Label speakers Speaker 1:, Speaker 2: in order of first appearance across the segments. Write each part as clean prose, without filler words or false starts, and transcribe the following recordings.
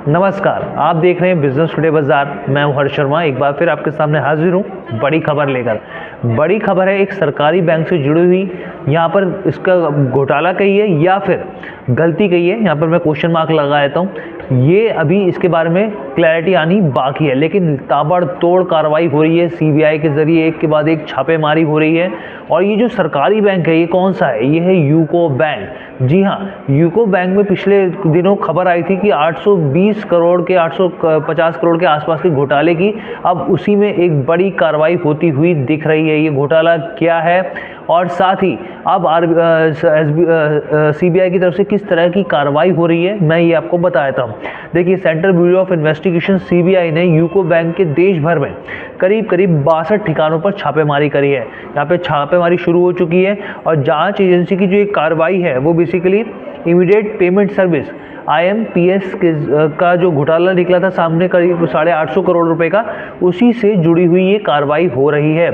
Speaker 1: नमस्कार, आप देख रहे हैं बिजनेस टुडे बाजार। मैं हूं हर्ष शर्मा, एक बार फिर आपके सामने हाजिर हूं बड़ी खबर लेकर। बड़ी खबर है एक सरकारी बैंक से जुड़ी हुई। यहाँ पर इसका घोटाला कहिए या फिर गलती कहिए, यहाँ पर मैं क्वेश्चन मार्क लगा देता हूँ। ये अभी इसके बारे में क्लैरिटी आनी बाकी है, लेकिन ताबड़तोड़ कार्रवाई हो रही है। सीबीआई के जरिए एक के बाद एक छापेमारी हो रही है। और ये जो सरकारी बैंक है, ये कौन सा है? ये है यूको बैंक। जी हाँ, यूको बैंक में पिछले दिनों खबर आई थी कि 820 करोड़ के 850 करोड़ के आसपास के घोटाले की अब उसी में एक बड़ी कार्रवाई होती हुई दिख रही है। ये घोटाला क्या है और साथ ही अब सीबीआई की तरफ से किस तरह की कार्रवाई हो रही है, मैं ये आपको बता देता हूँ। देखिए, central bureau of investigation CBI ने यूको बैंक के देश भर में करीब 62 ठिकानों पर छापेमारी करी है। यहाँ पे छापेमारी शुरू हो चुकी है और जांच एजेंसी की जो एक कार्रवाई है वो basically immediate payment service IMPS का जो घोटाला निकला था सामने करीब 850 करोड़ रुपए का, उसी से जुड़ी हुई ये कार्रवाई हो रही है।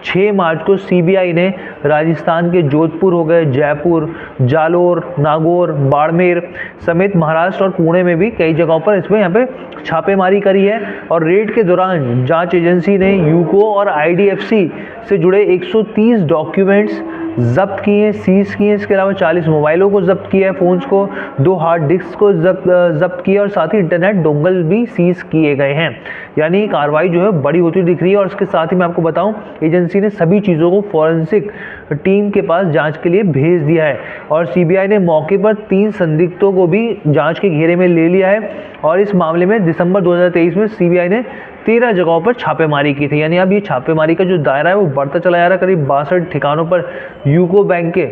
Speaker 1: 6 मार्च को सीबीआई ने राजस्थान के जोधपुर हो गए, जयपुर, जालोर, नागौर, बाड़मेर समेत महाराष्ट्र और पुणे में भी कई जगहों पर इसमें यहाँ पे छापेमारी करी है। और रेड के दौरान जांच एजेंसी ने यूको और IDFC से जुड़े 130 डॉक्यूमेंट्स जब्त किए, सीज किए। इसके अलावा 40 मोबाइलों को जब्त किया है, फ़ोन्स को, 2 हार्ड डिस्क को जब्त किया और साथ ही इंटरनेट डोंगल भी सीज किए गए हैं। यानी कार्रवाई जो है बड़ी होती दिख रही है। और इसके साथ ही मैं आपको बताऊं, एजेंसी ने सभी चीज़ों को फॉरेंसिक टीम के पास जांच के लिए भेज दिया है। और सीबीआई ने मौके पर 3 संदिग्धों को भी जांच के घेरे में ले लिया है। और इस मामले में दिसंबर 2023 में सीबीआई ने 13 जगहों पर छापेमारी की थी। यानी अब ये छापेमारी का जो दायरा है वो बढ़ता चला जा रहा है। करीब 62 ठिकानों पर यूको बैंक के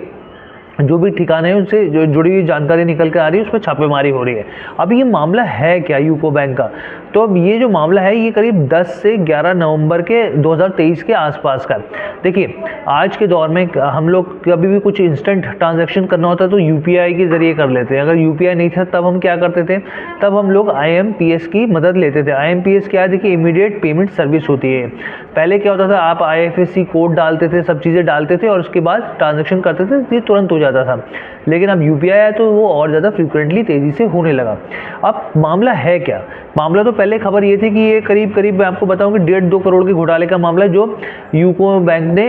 Speaker 1: जो भी ठिकाने हैं उनसे जो जुड़ी हुई जानकारी निकल कर आ रही है, उसमें छापेमारी हो रही है। अब ये मामला है क्या यूको बैंक का? तो अब ये जो मामला है ये करीब 10 से 11 नवंबर के 2023 के आसपास का। देखिए, आज के दौर में हम लोग कभी भी कुछ इंस्टेंट ट्रांजैक्शन करना होता है तो UPI के जरिए कर लेते हैं। अगर UPI नहीं था तब हम क्या करते थे? तब हम लोग IMPS की मदद लेते थे। IMPS क्या है? देखिए, इमीडिएट पेमेंट सर्विस होती है। पहले क्या होता था, आप IFSC कोड डालते थे, सब चीज़ें डालते थे और उसके बाद ट्रांजेक्शन करते थे, ये तुरंत हो जाता था। लेकिन अब UPI आया तो वो और ज़्यादा फ्रिक्वेंटली तेज़ी से होने लगा। अब मामला है क्या? मामला तो पहले खबर ये थी कि ये करीब मैं आपको बताऊं कि 1.5-2 करोड़ के घोटाले का मामला है, जो यूको बैंक ने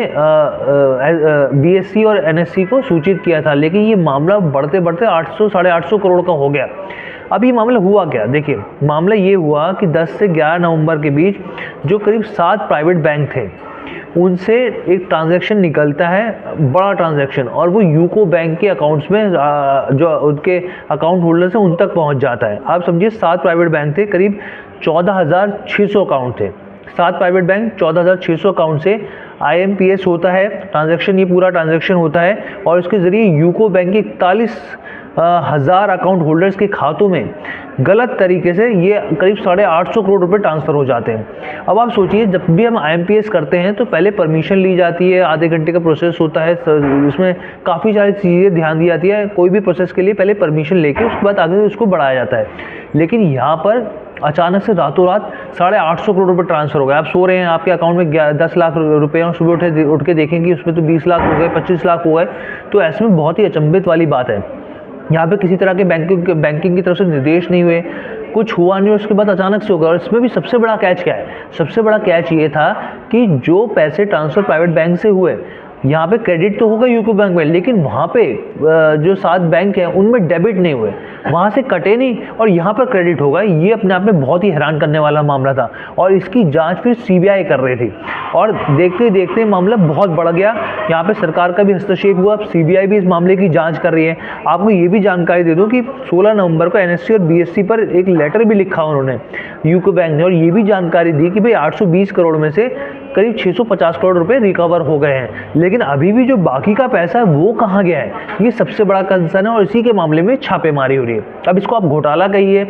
Speaker 1: BSE और NSE को सूचित किया था। लेकिन ये मामला बढ़ते बढ़ते 800-850 करोड़ का हो गया। अब ये मामला हुआ क्या? देखिए, मामला ये हुआ कि 10 से 11 नवंबर के बीच जो करीब 7 प्राइवेट बैंक थे, उनसे एक ट्रांजैक्शन निकलता है, बड़ा ट्रांजैक्शन, और वो यूको बैंक के अकाउंट्स में जो उनके अकाउंट होल्डर्स हैं उन तक पहुंच जाता है। आप समझिए, 7 प्राइवेट बैंक थे, करीब 14,600 अकाउंट थे। 7 प्राइवेट बैंक, 14,600 अकाउंट से IMPS होता है ट्रांजैक्शन, ये पूरा ट्रांजैक्शन होता है। और इसके ज़रिए यूको बैंक के 41,000 अकाउंट होल्डर्स के खातों में गलत तरीके से ये करीब 850 करोड़ रुपए ट्रांसफ़र हो जाते हैं। अब आप सोचिए, जब भी हम IMPS करते हैं तो पहले परमिशन ली जाती है, आधे घंटे का प्रोसेस होता है, इसमें काफ़ी सारी चीज़ें ध्यान दी जाती है। कोई भी प्रोसेस के लिए पहले परमिशन लेके उसके बाद आगे उसको बढ़ाया जाता है। लेकिन यहाँ पर अचानक से रातों रात 850 करोड़ रुपए ट्रांसफ़र हो गए। आप सो रहे हैं, आपके अकाउंट में 10 लाख रुपए और सुबह उठ के देखेंगे उसमें तो 20 लाख हो गए, 25 लाख हो गए। तो ऐसे में बहुत ही अचंभित वाली बात है। यहाँ पे किसी तरह के बैंकिंग की तरफ से निर्देश नहीं हुए, कुछ हुआ नहीं, और उसके बाद अचानक से होगा। और इसमें भी सबसे बड़ा कैच क्या है? सबसे बड़ा कैच ये था कि जो पैसे ट्रांसफ़र प्राइवेट बैंक से हुए, यहाँ पे क्रेडिट तो होगा यूको बैंक में, लेकिन वहाँ पे जो 7 बैंक हैं उनमें डेबिट नहीं हुए, वहाँ से कटे नहीं और यहाँ पर क्रेडिट होगा। ये अपने आप में बहुत ही हैरान करने वाला मामला था। और इसकी जांच फिर सीबीआई कर रही थी और देखते ही देखते मामला बहुत बढ़ गया। यहाँ पे सरकार का भी हस्तक्षेप हुआ, अब सीबीआई भी इस मामले की जाँच कर रही है। आपको ये भी जानकारी दे दूँ कि 16 नवंबर को NSE और BSE पर एक लेटर भी लिखा उन्होंने, यूको बैंक ने, और ये भी जानकारी दी कि भाई 820 करोड़ में से करीब 650 करोड़ रुपए रिकवर हो गए हैं। लेकिन अभी भी जो बाकी का पैसा है वो कहाँ गया है, ये सबसे बड़ा कंसर्न है। और इसी के मामले में छापेमारी हो रही है। अब इसको आप घोटाला कहिए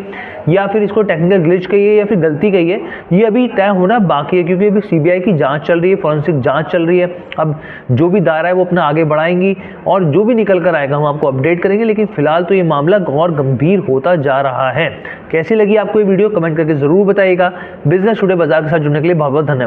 Speaker 1: या फिर इसको टेक्निकल ग्लिच कहिए या फिर गलती कहिए, ये अभी तय होना बाकी है, क्योंकि अभी सीबीआई की जांच चल रही है, फॉरेंसिक जांच चल रही है। अब जो भी दायरा है वो अपना आगे बढ़ाएंगी और जो भी निकल कर आएगा हम आपको अपडेट करेंगे। लेकिन फिलहाल तो ये मामला और गंभीर होता जा रहा है। कैसी लगी आपको ये वीडियो, कमेंट करके जरूर बताइएगा। बिजनेस टुडे बाजार के साथ जुड़ने के लिए बहुत बहुत धन्यवाद।